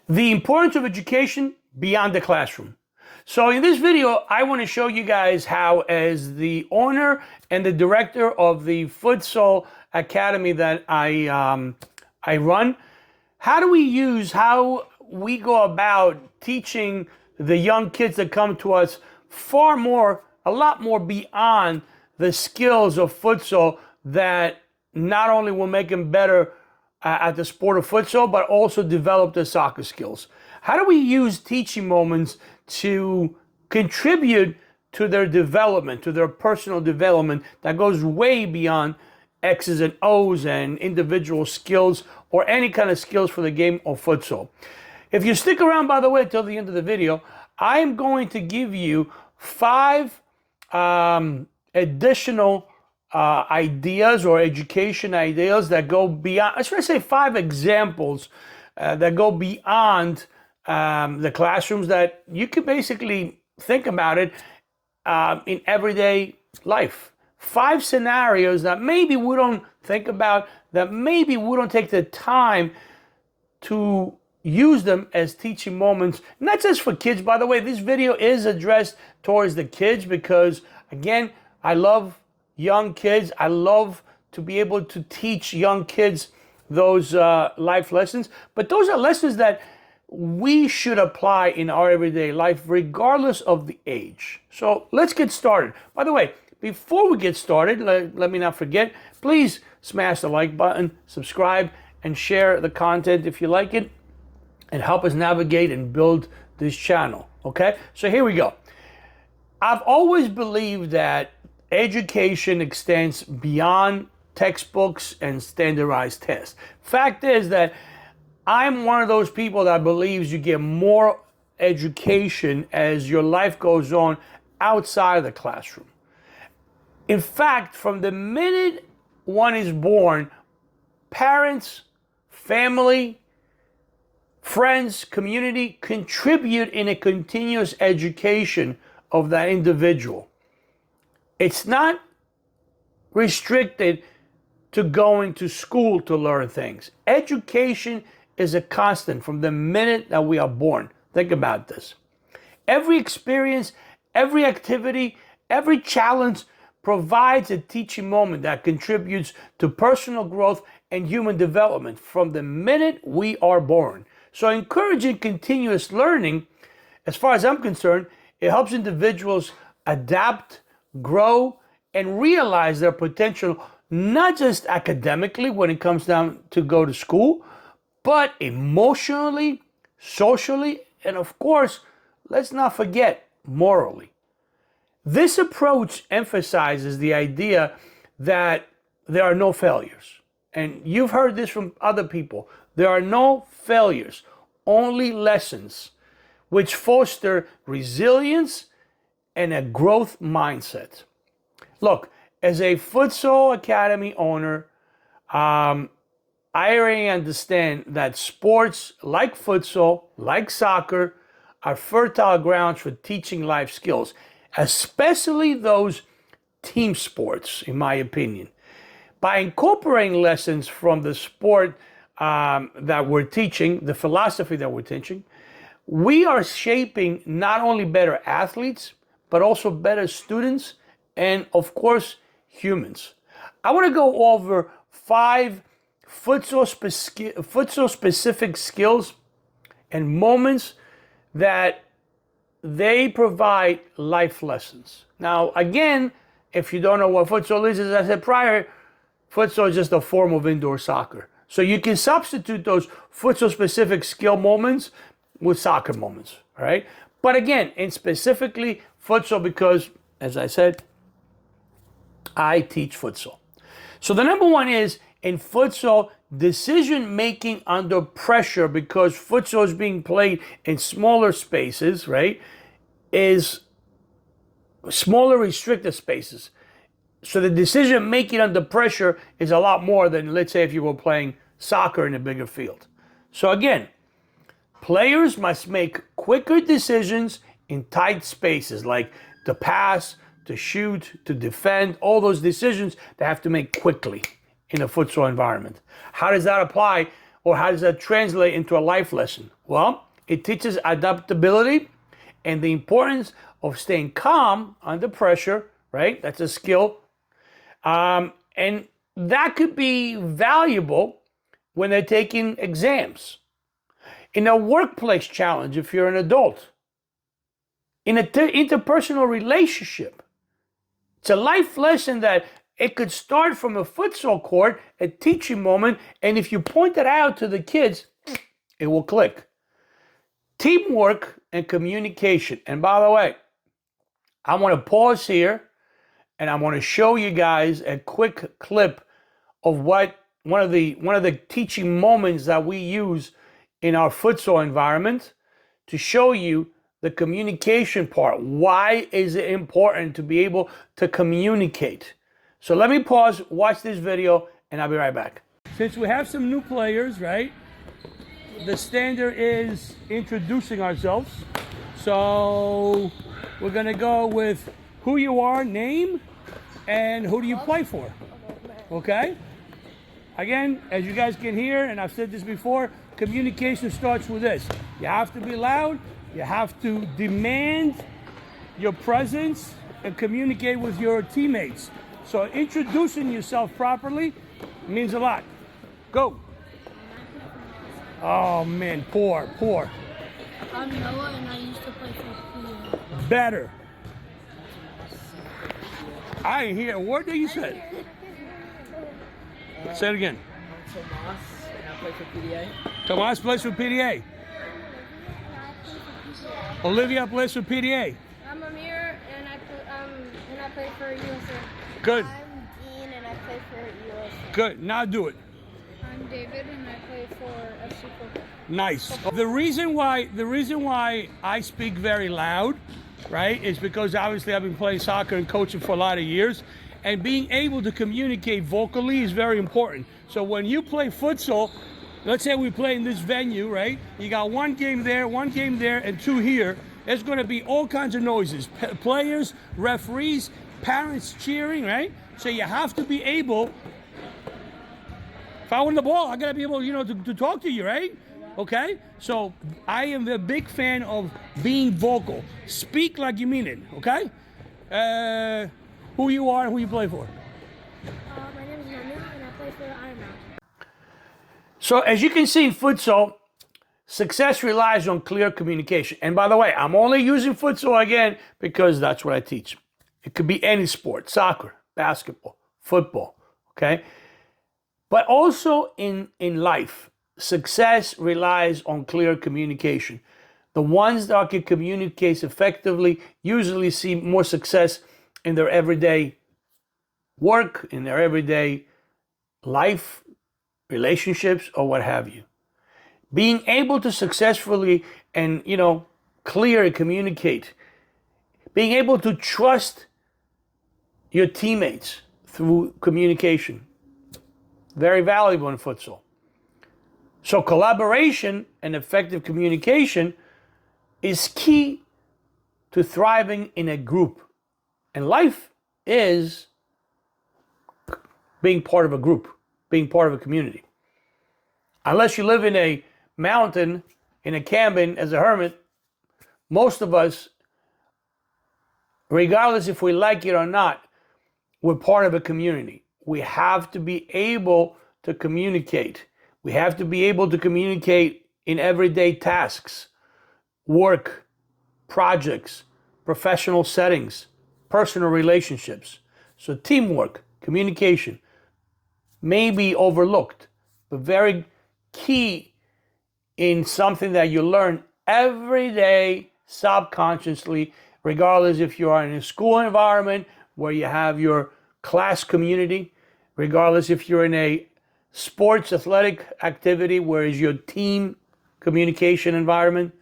The importance of education beyond the classroom. So in this video, I want to show you guys how, as the owner and the director of the futsal academy that I run, how we go about teaching the young kids that come to us a lot more beyond the skills of futsal that not only will make them better at the sport of futsal, but also develop their soccer skills. How do we use teaching moments to contribute to their development, to their personal development that goes way beyond X's and O's and individual skills or any kind of skills for the game of futsal? If you stick around, by the way, till the end of the video, I am going to give you 5 additional ideas or education ideas that go beyond, I should say 5 examples that go beyond the classrooms that you can basically think about it in everyday life. 5 scenarios that maybe we don't think about, that maybe we don't take the time to use them as teaching moments, not just for kids. By the way, this video is addressed towards the kids because, again, I love young kids. I love to be able to teach young kids those life lessons. But those are lessons that we should apply in our everyday life, regardless of the age. So let's get started. By the way, before we get started, let me not forget, please smash the like button, subscribe, and share the content if you like it, and help us navigate and build this channel. Okay, so here we go. I've always believed that education extends beyond textbooks and standardized tests. Fact is that I'm one of those people that believes you get more education as your life goes on outside of the classroom. In fact, from the minute one is born, parents, family, friends, community contribute in a continuous education of that individual. It's not restricted to going to school to learn things. Education is a constant from the minute that we are born. Think about this. Every experience, every activity, every challenge provides a teaching moment that contributes to personal growth and human development from the minute we are born. So encouraging continuous learning, as far as I'm concerned, it helps individuals adapt, grow, and realize their potential, not just academically when it comes down to go to school, but emotionally, socially, and of course, let's not forget, morally. This approach emphasizes the idea that there are no failures. And you've heard this from other people. There are no failures, only lessons, which foster resilience and a growth mindset. Look, as a futsal academy owner, I already understand that sports like futsal, like soccer, are fertile grounds for teaching life skills, especially those team sports, in my opinion. By incorporating lessons from the sport that we're teaching, the philosophy that we're teaching, we are shaping not only better athletes, but also better students and, of course, humans. I want to go over 5 futsal-specific skills and moments that they provide life lessons. Now, again, if you don't know what futsal is, as I said prior, futsal is just a form of indoor soccer. So you can substitute those futsal-specific skill moments with soccer moments, all right? But again, in specifically futsal, because, as I said, I teach futsal. So the number one is, in futsal, decision-making under pressure, because futsal is being played in smaller spaces, right, is smaller restricted spaces. So the decision-making under pressure is a lot more than, let's say, if you were playing soccer in a bigger field. So again, players must make quicker decisions in tight spaces, like to pass, to shoot, to defend, all those decisions they have to make quickly in a futsal environment. How does that apply Or how does that translate into a life lesson? Well, it teaches adaptability and the importance of staying calm under pressure, right? That's a skill. And that could be valuable when they're taking exams. In a workplace challenge, if you're an adult. In an interpersonal relationship. It's a life lesson that it could start from a futsal court, a teaching moment, and if you point it out to the kids, it will click. Teamwork and communication. And by the way, I want to pause here and I want to show you guys a quick clip of what one of the teaching moments that we use in our futsal environment to show you the communication part. Why is it important to be able to communicate? So let me pause, watch this video, and I'll be right back. Since we have some new players, right? The standard is introducing ourselves. So we're gonna go with who you are, name, and who do you play for? Okay? Again, as you guys can hear, and I've said this before, communication starts with this. You have to be loud, you have to demand your presence and communicate with your teammates. So introducing yourself properly means a lot. Go. Oh man, poor. I'm Noah and I used to play for PA. Better. I didn't hear a word that you said. Say it again. I'm Tomas and I play for PDA. Tomas plays for PDA. Olivia plays for PDA. I'm Amir and I play for USA. Good. I'm Dean and I play for USA. Good. Now do it. I'm David and I play for FC Football. Nice. The reason why I speak very loud, right, is because obviously I've been playing soccer and coaching for a lot of years, and being able to communicate vocally is very important. So when you play futsal, let's say we play in this venue, right? You got one game there, and two here. There's going to be all kinds of noises. Players, referees, parents cheering, right? So you have to be able. If I win the ball, I got to be able, to talk to you, right? Okay? So I am a big fan of being vocal. Speak like you mean it, okay? Who you are and who you play for. My name is Manu and I play for Iron Man. So as you can see in futsal, success relies on clear communication. And by the way, I'm only using futsal again because that's what I teach. It could be any sport, soccer, basketball, football, okay? But also in life, success relies on clear communication. The ones that can communicate effectively usually see more success in their everyday work, in their everyday life, relationships, or what have you. Being able to successfully and, clear communicate, being able to trust your teammates through communication, very valuable in futsal. So collaboration and effective communication is key to thriving in a group. And life is being part of a group, being part of a community. Unless you live in a mountain, in a cabin as a hermit, most of us, regardless if we like it or not, we're part of a community. We have to be able to communicate. We have to be able to communicate in everyday tasks, work, projects, professional settings, personal relationships. So teamwork, communication may be overlooked, but very key in something that you learn every day subconsciously, regardless if you are in a school environment where you have your class community, regardless if you're in a sports athletic activity where is your team communication environment,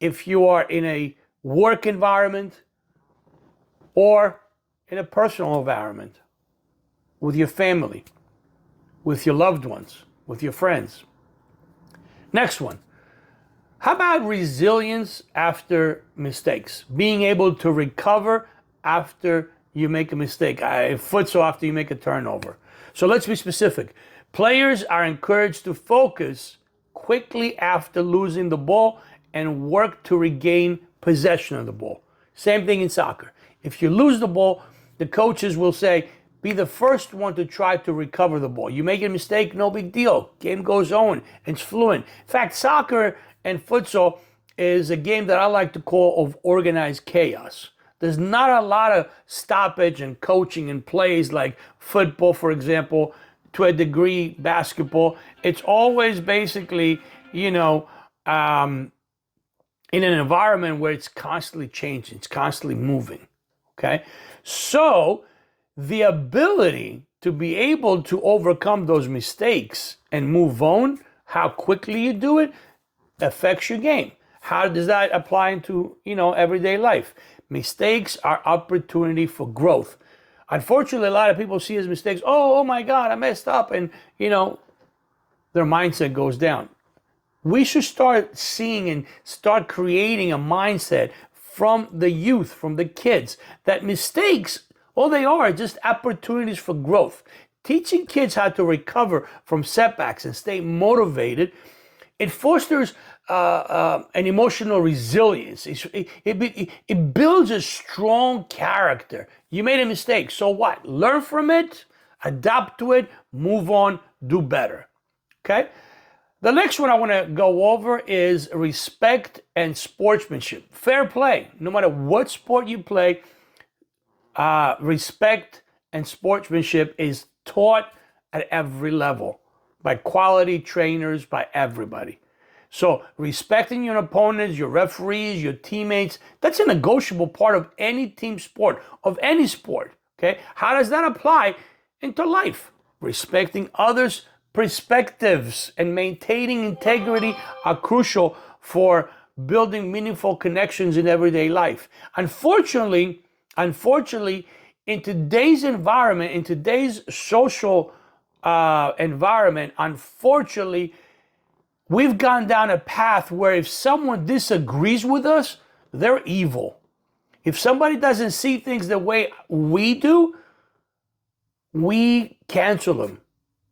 if you are in a work environment or in a personal environment with your family, with your loved ones, with your friends. Next one. How about resilience after mistakes? Being able to recover after you make a mistake. Futsal after you make a turnover. So let's be specific. Players are encouraged to focus quickly after losing the ball and work to regain possession of the ball. Same thing in soccer. If you lose the ball, the coaches will say, be the first one to try to recover the ball. You make a mistake, no big deal. Game goes on. It's fluent. In fact, soccer and futsal is a game that I like to call of organized chaos. There's not a lot of stoppage and coaching and plays like football, for example, to a degree, basketball. It's always basically, in an environment where it's constantly changing, it's constantly moving. Okay? So the ability to be able to overcome those mistakes and move on, how quickly you do it, affects your game. How does that apply into, everyday life? Mistakes are opportunity for growth. Unfortunately, a lot of people see as mistakes, oh my God, I messed up, and, their mindset goes down. We should start seeing and start creating a mindset from the youth, from the kids, that mistakes, all they are just opportunities for growth. Teaching kids how to recover from setbacks and stay motivated, it fosters an emotional resilience. It builds a strong character. You made a mistake, so what? Learn from it, adapt to it, move on, do better. Okay? The next one I want to go over is respect and sportsmanship. Fair play. No matter what sport you play, respect and sportsmanship is taught at every level by quality trainers, by everybody. So respecting your opponents, your referees, your teammates, that's a negotiable part of any team sport, of any sport. Okay? How does that apply into life? Respecting others' perspectives and maintaining integrity are crucial for building meaningful connections in everyday life. Unfortunately, in today's environment, in today's social environment, unfortunately, we've gone down a path where if someone disagrees with us, they're evil. If somebody doesn't see things the way we do, we cancel them.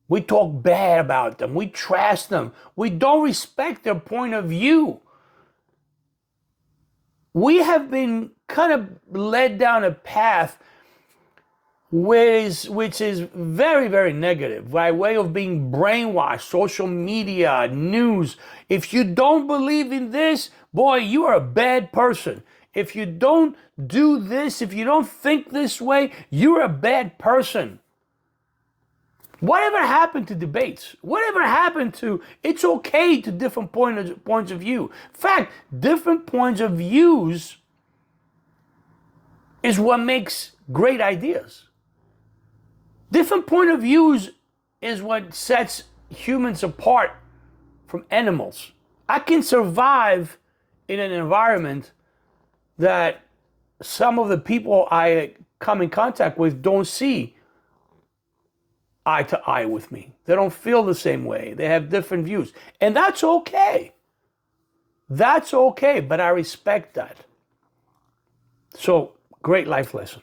We talk bad about them. We trash them. We don't respect their point of view. We have been kind of led down a path which is very, very negative by way of being brainwashed, social media, news. If you don't believe in this, boy, you are a bad person. If you don't do this, if you don't think this way, you're a bad person. Whatever happened to debates? Whatever happened to, it's okay to different points of view. In fact, different points of views is what makes great ideas. Different point of views is what sets humans apart from animals. I can survive in an environment that some of the people I come in contact with don't see eye to eye with me. They don't feel the same way. They have different views. And that's okay. That's okay, but I respect that. So, great life lesson.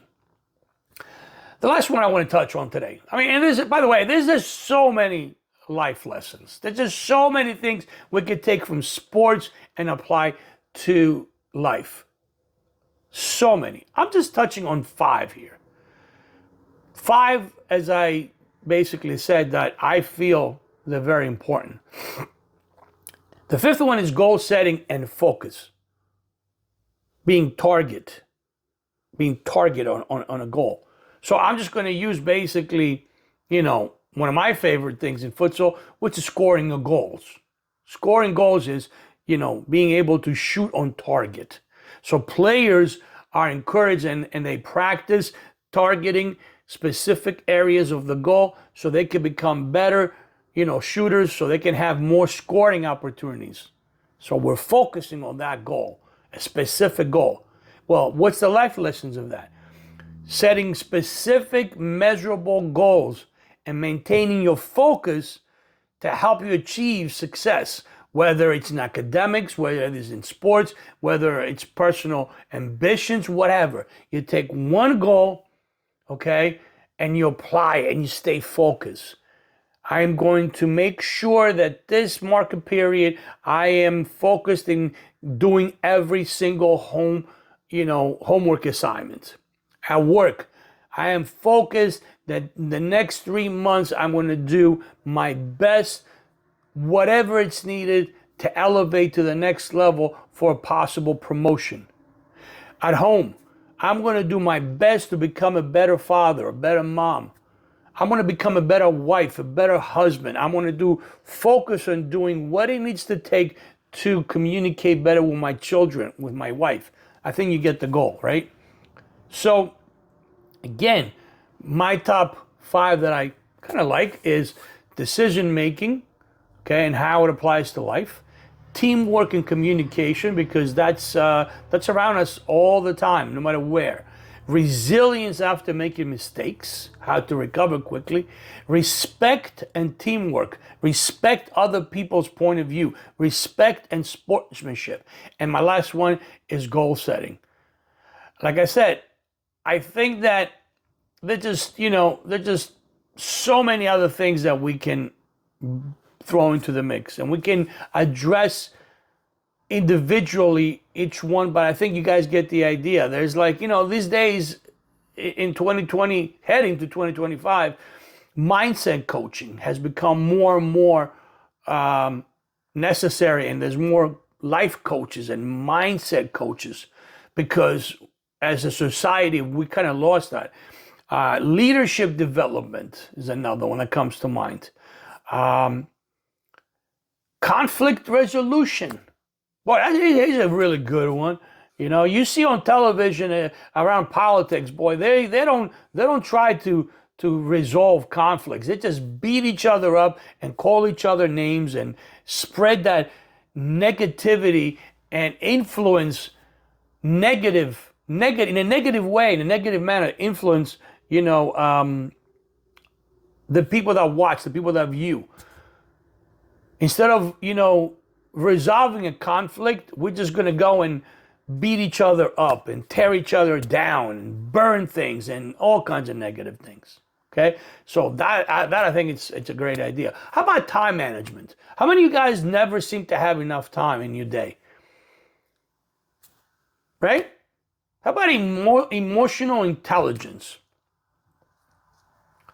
The last one I want to touch on today. And by the way, there's just so many life lessons. There's just so many things we could take from sports and apply to life. So many. I'm just touching on 5 here. 5, as I basically said, that I feel they're very important. The 5th one is goal setting and focus. Being target on a goal. So I'm just going to use basically, one of my favorite things in futsal, which is scoring the goals. Scoring goals is, being able to shoot on target. So players are encouraged and they practice targeting specific areas of the goal so they can become better, shooters, so they can have more scoring opportunities. So we're focusing on that goal, a specific goal. Well, what's the life lessons of that? Setting specific measurable goals and maintaining your focus to help you achieve success, whether it's in academics, whether it's in sports, whether it's personal ambitions, whatever. You take one goal, okay, and you apply it and you stay focused. I am going to make sure that this market period, I am focused in doing every single homework assignment. At work, I am focused that the next 3 months, I'm going to do my best, whatever it's needed to elevate to the next level for a possible promotion. At home, I'm going to do my best to become a better father, a better mom. I'm going to become a better wife, a better husband. I'm going to focus on doing what it needs to take to communicate better with my children, with my wife. I think you get the goal, right? So, again, my top 5 that I kind of like is decision making, okay, and how it applies to life. Teamwork and communication, because that's around us all the time, no matter where. Resilience after making mistakes, how to recover quickly. Respect and teamwork. Respect other people's point of view. Respect and sportsmanship. And my last one is goal setting. Like I said, I think that there's just so many other things that we can throw into the mix, and we can address individually each one, but I think you guys get the idea. There's these days in 2020, heading to 2025, mindset coaching has become more and more necessary, and there's more life coaches and mindset coaches because as a society, we kind of lost that. Leadership development is another one that comes to mind. Conflict resolution. Boy, that is a really good one. You see on television around politics, boy, they don't try to resolve conflicts. They just beat each other up and call each other names and spread that negativity and influence in a negative way, in a negative manner, influence the people that watch, the people that view. Instead of resolving a conflict, we're just going to go and beat each other up and tear each other down and burn things and all kinds of negative things. Okay, so that I think it's a great idea. How about time management? How many of you guys never seem to have enough time in your day? Right? How about emotional intelligence?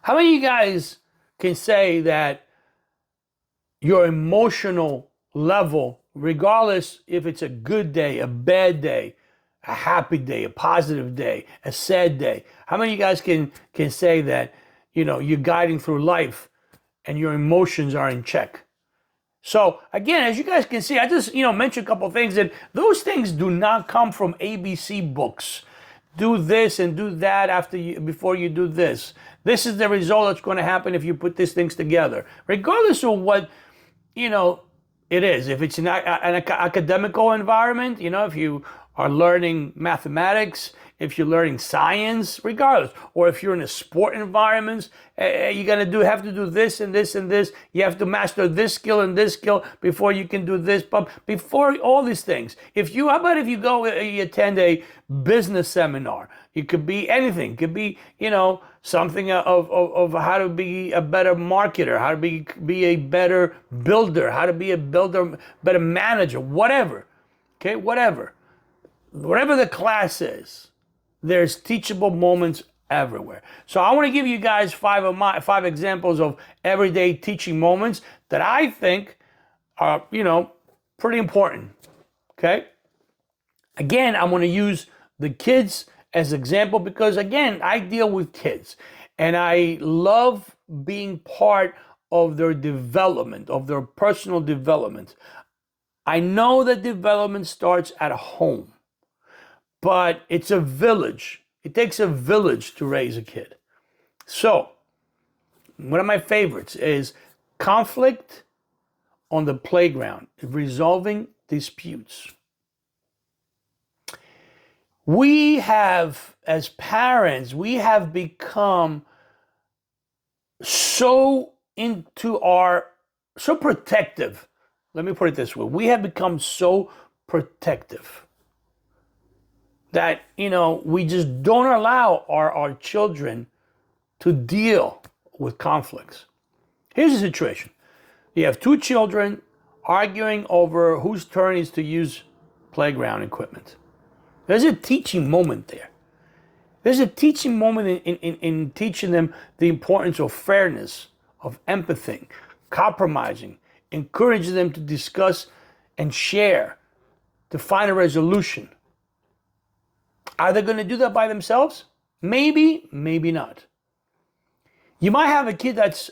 How many of you guys can say that your emotional level, regardless if it's a good day, a bad day, a happy day, a positive day, a sad day, how many of you guys can say that you're guiding through life and your emotions are in check? So again, as you guys can see, I just mentioned a couple of things, and those things do not come from ABC books. Do this and do that before you do this. This is the result that's going to happen if you put these things together, regardless of what it is. If it's an academical environment, if you are learning mathematics, if you're learning science, regardless, or if you're in a sport environment, you're gonna have to do this and this and this. You have to master this skill and this skill before you can do this. But before all these things, how about if you you attend a business seminar? It could be anything. It could be something of how to be a better marketer, how to be a better builder, how to be a better manager, whatever. Okay, whatever the class is. There's teachable moments everywhere. So I want to give you guys 5 examples of everyday teaching moments that I think are, pretty important. Okay? Again, I'm going to use the kids as example because, again, I deal with kids and I love being part of their development, of their personal development. I know that development starts at home. But it's a village. It takes a village to raise a kid. So, one of my favorites is conflict on the playground, resolving disputes. As parents, we have become so protective. Let me put it this way. We have become so protective that we just don't allow our children to deal with conflicts. Here's the situation. You have two children arguing over whose turn is to use playground equipment. There's a teaching moment there. There's a teaching moment in teaching them the importance of fairness, of empathy, compromising, encouraging them to discuss and share, to find a resolution. Are they going to do that by themselves? Maybe, maybe not. You might have a kid that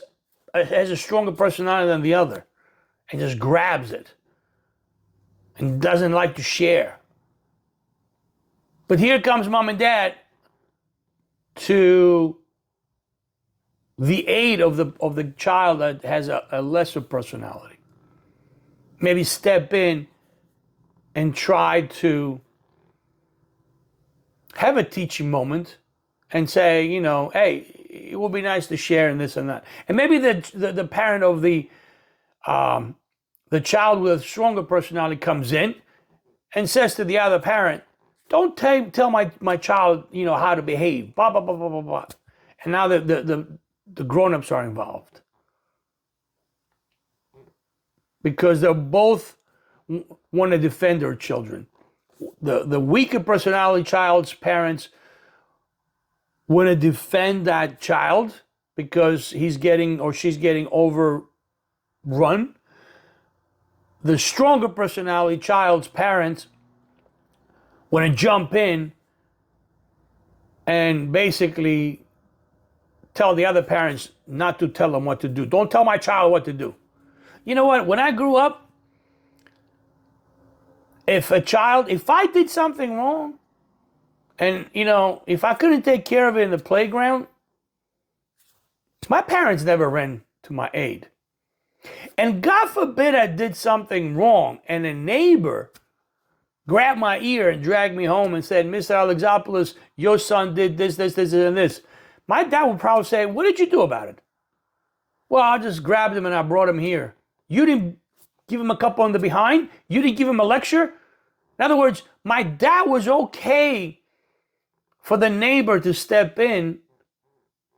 has a stronger personality than the other and just grabs it and doesn't like to share. But here comes mom and dad to the aid of the child that has a lesser personality. Maybe step in and try to have a teaching moment and say, hey, it would be nice to share in this and that. And maybe the parent of the child with a stronger personality comes in and says to the other parent, don't tell my child, how to behave, blah, blah, blah, blah, blah, blah. And now the grown-ups are involved. Because they both want to defend their children. The weaker personality child's parents want to defend that child because he's getting or she's getting overrun. The stronger personality child's parents want to jump in and basically tell the other parents not to tell them what to do. Don't tell my child what to do. You know what? When I grew up, if I did something wrong, and, if I couldn't take care of it in the playground, my parents never ran to my aid. And God forbid I did something wrong and a neighbor grabbed my ear and dragged me home and said, Mr. Alexopoulos, your son did this, this, this, and this. My dad would probably say, what did you do about it? Well, I just grabbed him and I brought him here. You didn't give him a cup on the behind? You didn't give him a lecture? In other words, my dad was okay for the neighbor to step in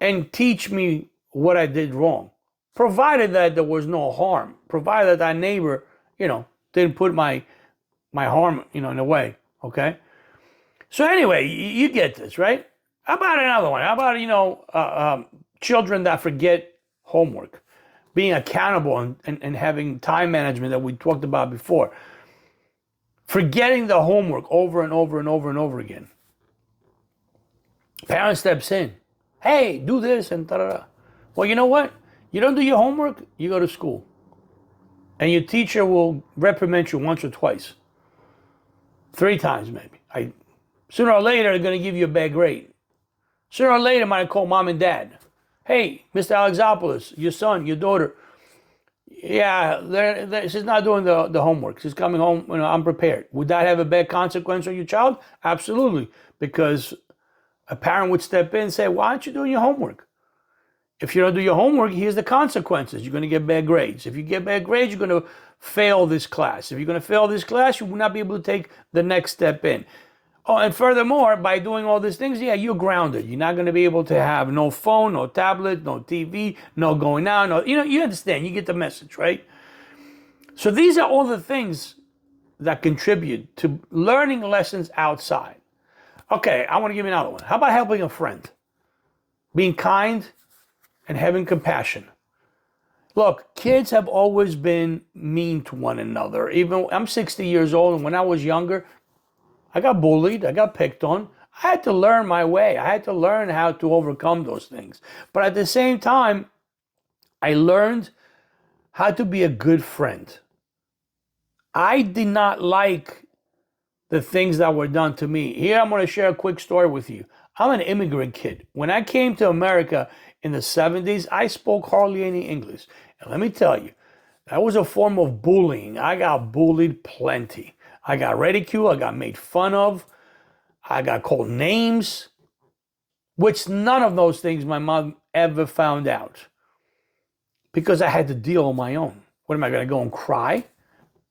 and teach me what I did wrong, provided that there was no harm, provided that neighbor, didn't put my harm, in the way, okay? So anyway, you get this, right? How about another one? How about, children that forget homework, being accountable and having time management that we talked about before. Forgetting the homework over and over and over and over again. Parent steps in. Hey, do this and da-da-da. Well, you know what? You don't do your homework, you go to school. And your teacher will reprimand you once or twice. 3 times maybe. Sooner or later, they're going to give you a bad grade. Sooner or later, I might call mom and dad. Hey, Mr. Alexopoulos, your son, your daughter, yeah, she's not doing the homework. She's coming home, unprepared. Would that have a bad consequence on your child? Absolutely. Because a parent would step in and say, why aren't you doing your homework? If you don't do your homework, here's the consequences. You're going to get bad grades. If you get bad grades, you're going to fail this class. If you're going to fail this class, you will not be able to take the next step in. Oh, and furthermore, by doing all these things, you're grounded. You're not going to be able to have no phone, no tablet, no TV, no going out. No, you understand. You get the message, right? So these are all the things that contribute to learning lessons outside. Okay, I want to give you another one. How about helping a friend? Being kind and having compassion. Look, kids have always been mean to one another. Even I'm 60 years old, and when I was younger, I got bullied, I got picked on. I had to learn my way. I had to learn how to overcome those things. But at the same time, I learned how to be a good friend. I did not like the things that were done to me. Here, I'm going to share a quick story with you. I'm an immigrant kid. When I came to America in the 70s, I spoke hardly any English. And let me tell you, that was a form of bullying. I got bullied plenty. I got ridiculed, I got made fun of, I got called names, which none of those things my mom ever found out because I had to deal on my own. What am I going to go and cry?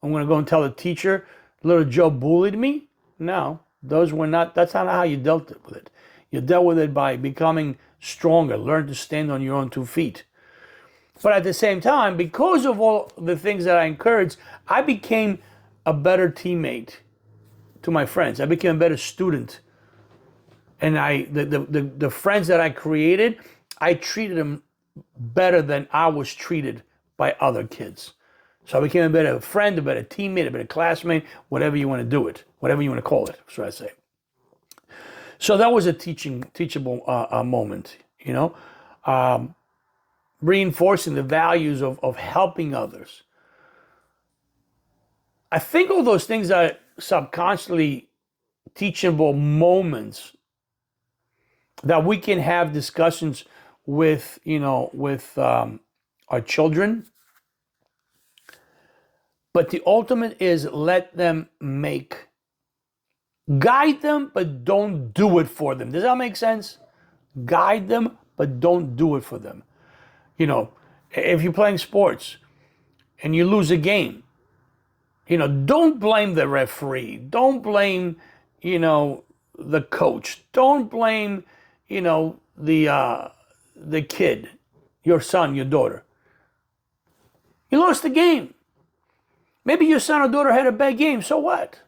I'm going to go and tell the teacher, little Joe bullied me? No, that's not how you dealt with it. You dealt with it by becoming stronger, learn to stand on your own 2 feet. But at the same time, because of all the things that I encouraged, I became a better teammate to my friends. I became a better student. And the friends that I created, I treated them better than I was treated by other kids. So I became a better friend, a better teammate, a better classmate, whatever you want to do it, whatever you want to call it, should I say. So that was a teachable moment, you know, reinforcing the values of helping others. I think all those things are subconsciously teachable moments that we can have discussions with, you know, with our children. But the ultimate is let them make. Guide them, but don't do it for them. Does that make sense? Guide them, but don't do it for them. You know, if you're playing sports and you lose a game, you know, don't blame the referee. Don't blame, you know, the coach. Don't blame, you know, the kid, your son, your daughter. You lost the game. Maybe your son or daughter had a bad game. So what?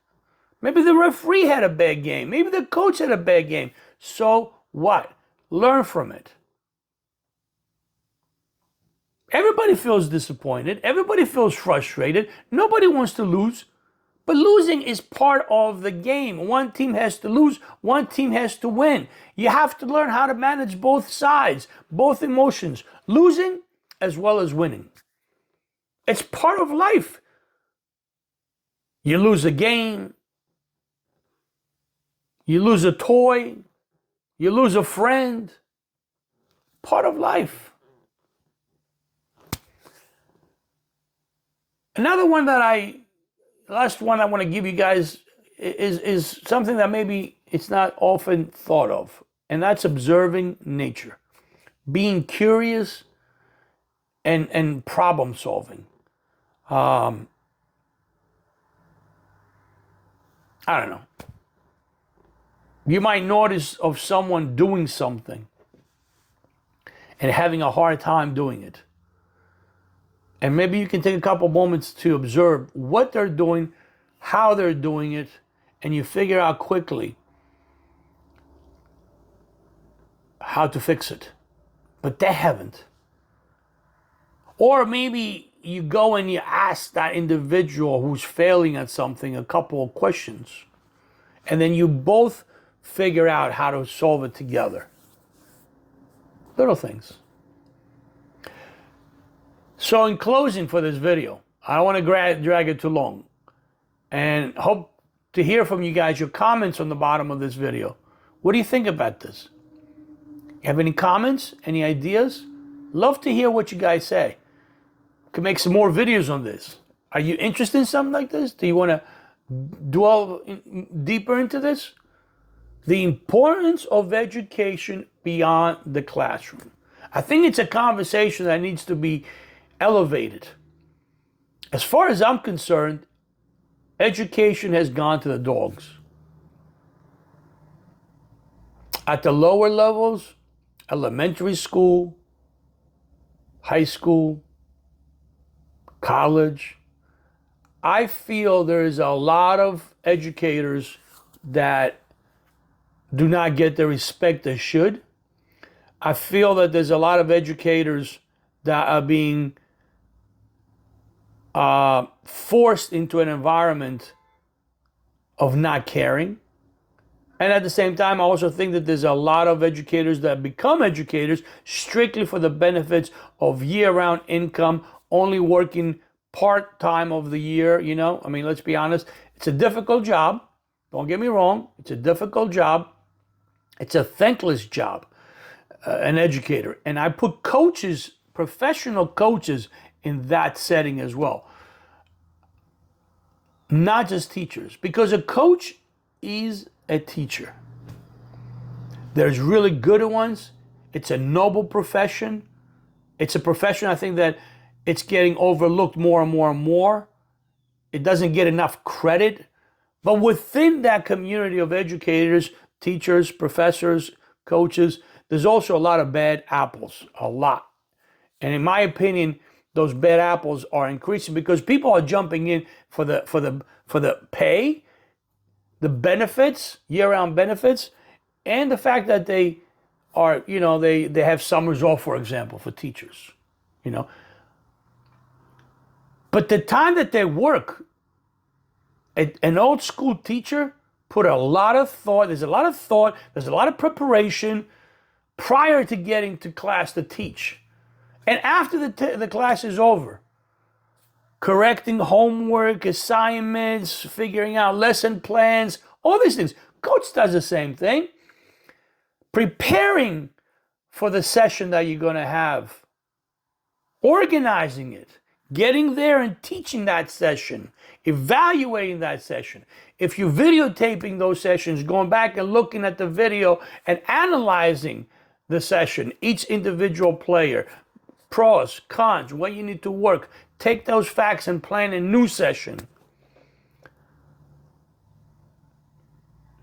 Maybe the referee had a bad game. Maybe the coach had a bad game. So what? Learn from it. Everybody feels disappointed. Everybody feels frustrated. Nobody wants to lose. But losing is part of the game. One team has to lose. One team has to win. You have to learn how to manage both sides, both emotions, losing as well as winning. It's part of life. You lose a game. You lose a toy. You lose a friend. Part of life. Another one last one I want to give you guys is something that maybe it's not often thought of, and that's observing nature, being curious and problem solving. I don't know. You might notice of someone doing something and having a hard time doing it. And maybe you can take a couple moments to observe what they're doing, how they're doing it, and you figure out quickly how to fix it. But they haven't. Or maybe you go and you ask that individual who's failing at something a couple of questions, and then you both figure out how to solve it together. Little things. So in closing for this video, I don't want to drag it too long, and hope to hear from you guys, your comments on the bottom of this video. What do you think about this? You have any comments, any ideas? Love to hear what you guys say. Could make some more videos on this. Are you interested in something like this? Do you want to dwell deeper into this? The importance of education beyond the classroom. I think it's a conversation that needs to be elevated. As far as I'm concerned, education has gone to the dogs. At the lower levels, elementary school, high school, college, I feel there is a lot of educators that do not get the respect they should. I feel that there's a lot of educators that are being forced into an environment of not caring. And at the same time, I also think that there's a lot of educators that become educators strictly for the benefits of year-round income, only working part-time of the year, you know? I mean, let's be honest. It's a difficult job. Don't get me wrong. It's a difficult job. It's a thankless job, an educator. And I put coaches, professional coaches, in that setting as well. Not just teachers. Because a coach is a teacher. There's really good ones. It's a noble profession. It's a profession, I think, that it's getting overlooked more and more and more. It doesn't get enough credit. But within that community of educators, teachers, professors, coaches, there's also a lot of bad apples. A lot. And in my opinion, those bad apples are increasing because people are jumping in for the pay, the benefits, year-round benefits, and the fact that they are, they have summers off, for example, for teachers, you know. But the time that they work, an old school teacher put a lot of thought, there's a lot of thought, there's a lot of preparation prior to getting to class to teach. And after the class is over, correcting homework, assignments, figuring out lesson plans, all these things. Coach does the same thing. Preparing for the session that you're going to have, organizing it, getting there and teaching that session, evaluating that session. If you're videotaping those sessions, going back and looking at the video and analyzing the session, each individual player, pros, cons, what you need to work. Take those facts and plan a new session.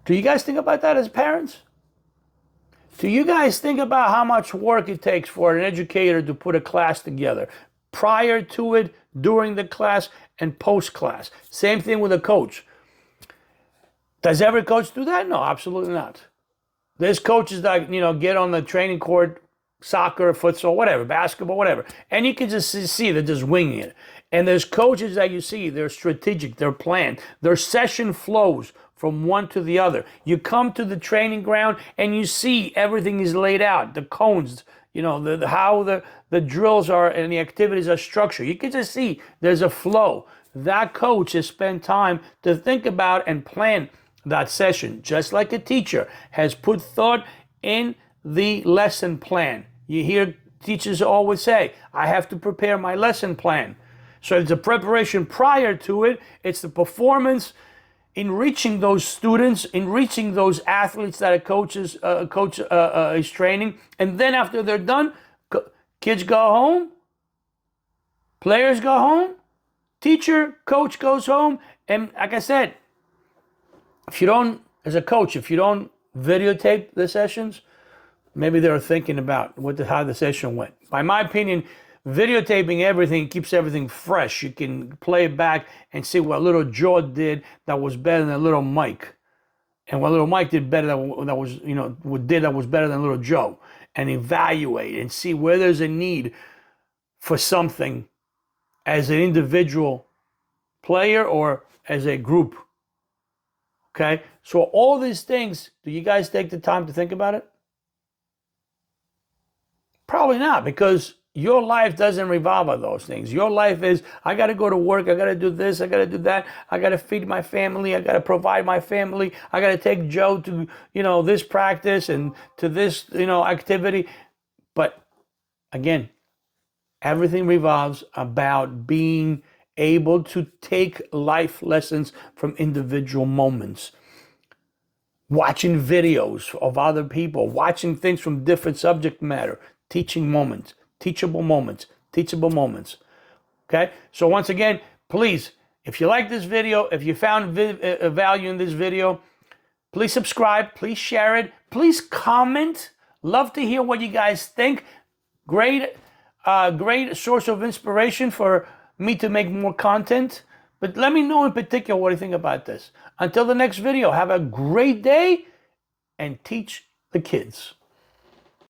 Do you guys think about that as parents? Do you guys think about how much work it takes for an educator to put a class together? Prior to it, during the class, and post-class. Same thing with a coach. Does every coach do that? No, absolutely not. There's coaches that, get on the training court, soccer, futsal, whatever, basketball, whatever. And you can just see they're just winging it. And there's coaches that you see, they're strategic, they're planned. Their session flows from one to the other. You come to the training ground and you see everything is laid out. The cones, how the drills are and the activities are structured. You can just see there's a flow. That coach has spent time to think about and plan that session, just like a teacher has put thought in the lesson plan. You hear teachers always say, I have to prepare my lesson plan. So it's a preparation prior to it. It's the performance in reaching those students, in reaching those athletes that a coach is training. And then after they're done, kids go home, players go home, teacher, coach goes home. And like I said, as a coach, if you don't videotape the sessions, maybe they're thinking about how the session went. By my opinion, videotaping everything keeps everything fresh. You can play it back and see what little Joe did that was better than little Mike, and what little Mike did better that was better than little Joe, and evaluate and see where there's a need for something as an individual player or as a group. Okay, so all these things, do you guys take the time to think about it? Probably not, because your life doesn't revolve on those things. Your life is, I got to go to work, I got to do this, I got to do that, I got to feed my family, I got to provide my family, I got to take Joe to, this practice and to this, activity. But again, everything revolves about being able to take life lessons from individual moments. Watching videos of other people, watching things from different subject matter, teaching moments, teachable moments, teachable moments. Okay? So once again, please, if you like this video, if you found value in this video, please subscribe, please share it, please comment. Love to hear what you guys think. Great source of inspiration for me to make more content. But let me know in particular what you think about this. Until the next video, have a great day and teach the kids.